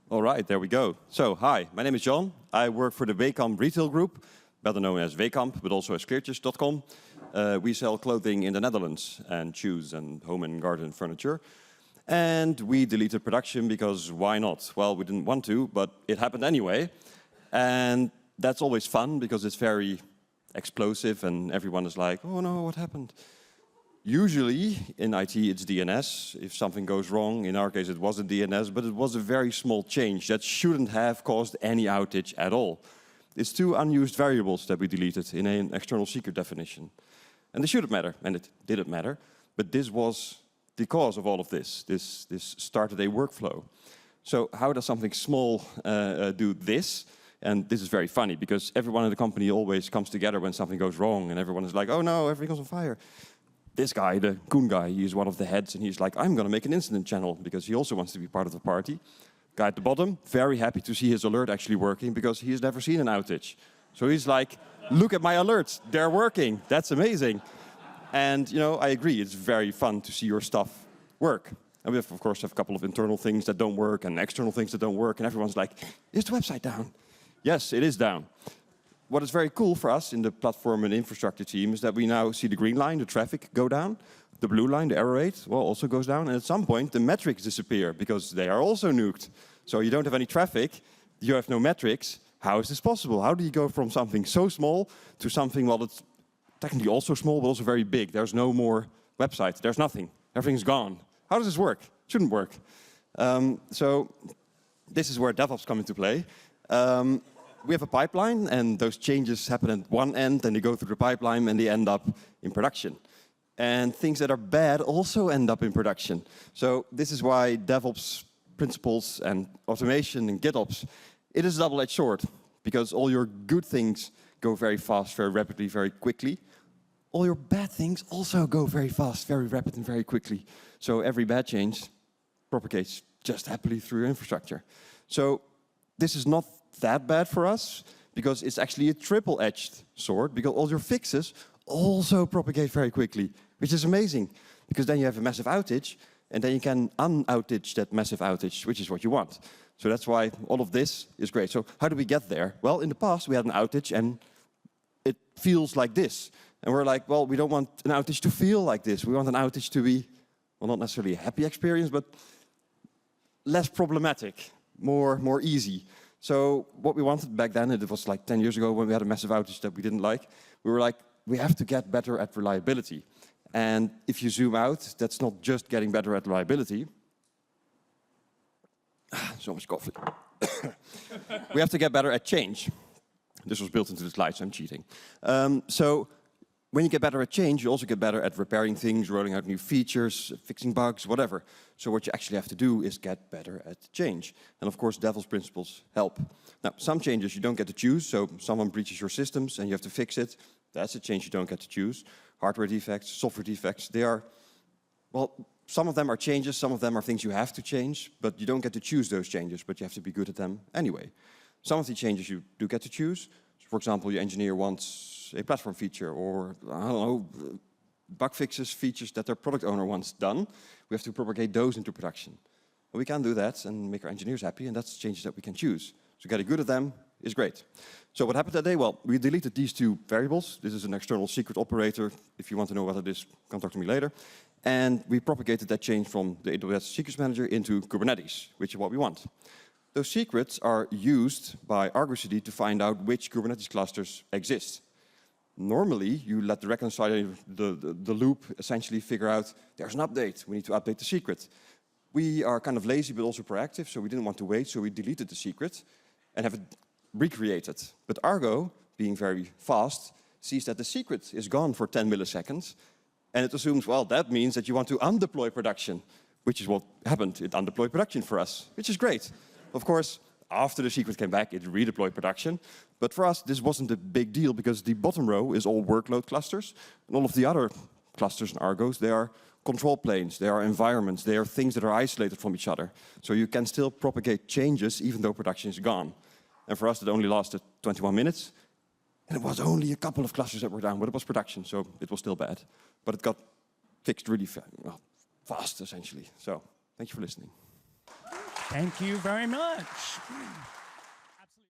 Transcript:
All right, there we go. So, hi, my name is John. I work for the Wekamp retail group, better known as Wekamp, but also as Keates.com. We sell clothing in the Netherlands and shoes and home and garden furniture. And we deleted production because why not? Well, we didn't want to, but it happened anyway. And that's always fun because it's very explosive and everyone is like, oh no, what happened? Usually in IT it's DNS. If something goes wrong, in our case it wasn't DNS, but it was a very small change that shouldn't have caused any outage at all. It's two unused variables that we deleted in an external secret definition. And they shouldn't matter, and it didn't matter, but this was the cause of all of this. This started a workflow. So how does something small do this? And this is very funny because everyone in the company always comes together when something goes wrong and everyone is like, oh no, everything goes on fire. This guy, the Koen guy, he is one of the heads and he's like, I'm going to make an incident channel because he also wants to be part of the party. Guy at the bottom, very happy to see his alert actually working because he has never seen an outage. So he's like, look at my alerts, they're working, that's amazing. And you know, I agree, it's very fun to see your stuff work. And we have, of course, have a couple of internal things that don't work and external things that don't work and everyone's like, is the website down? Yes, it is down. What is very cool for us in the platform and infrastructure team is that we now see the green line, the traffic, go down. The blue line, the error rate, well, also goes down. And at some point, the metrics disappear because they are also nuked. So you don't have any traffic, you have no metrics. How is this possible? How do you go from something so small to something, well, it's technically also small, but also very big? There's no more websites, there's nothing. Everything's gone. How does this work? Shouldn't work. So this is where DevOps come into play. We have a pipeline, and those changes happen at one end, and they go through the pipeline, and they end up in production. And things that are bad also end up in production. So this is why DevOps principles and automation and GitOps, it is a double-edged sword, because all your good things go very fast, very rapidly, very quickly. All your bad things also go very fast, very rapid, and very quickly. So every bad change propagates just happily through your infrastructure. So this is not that bad for us, because it's actually a triple-edged sword, because all your fixes also propagate very quickly, which is amazing, because then you have a massive outage, and then you can un-outage that massive outage, which is what you want. So that's why all of this is great. So how do we get there? Well, in the past, we had an outage, and it feels like this. And we're like, well, we don't want an outage to feel like this. We want an outage to be, well, not necessarily a happy experience, but less problematic, more easy. So what we wanted back then, it was like 10 years ago when we had a massive outage that we didn't like, we were like, we have to get better at reliability. And if you zoom out, that's not just getting better at reliability. So much coffee. We have to get better at change. This was built into the slides, so I'm cheating. So when you get better at change, you also get better at repairing things, rolling out new features, fixing bugs, whatever. So what you actually have to do is get better at change. And of course, DevOps principles help. Now, some changes you don't get to choose. So someone breaches your systems and you have to fix it. That's a change you don't get to choose. Hardware defects, software defects, they are, well, some of them are changes, some of them are things you have to change, but you don't get to choose those changes, but you have to be good at them anyway. Some of the changes you do get to choose. For example, your engineer wants a platform feature or, I don't know, bug fixes, features that their product owner wants done. We have to propagate those into production. But we can do that and make our engineers happy, and that's changes that we can choose. So getting good at them is great. So what happened that day? Well, we deleted these two variables. This is an external secret operator. If you want to know what it is, come talk to me later. And we propagated that change from the AWS Secrets Manager into Kubernetes, which is what we want. Those secrets are used by Argo CD to find out which Kubernetes clusters exist. Normally, you let the reconciler, the loop, essentially figure out there's an update. We need to update the secret. We are kind of lazy, but also proactive, so we didn't want to wait, so we deleted the secret and have it recreated. But Argo, being very fast, sees that the secret is gone for 10 milliseconds, and it assumes, well, that means that you want to undeploy production, which is what happened. It undeployed production for us, which is great. Of course, after the secret came back, it redeployed production. But for us, this wasn't a big deal because the bottom row is all workload clusters. And all of the other clusters in Argos, they are control planes, they are environments, they are things that are isolated from each other. So you can still propagate changes even though production is gone. And for us, it only lasted 21 minutes. And it was only a couple of clusters that were down, but it was production, so it was still bad. But it got fixed really fast, essentially. So thank you for listening. Thank you very much.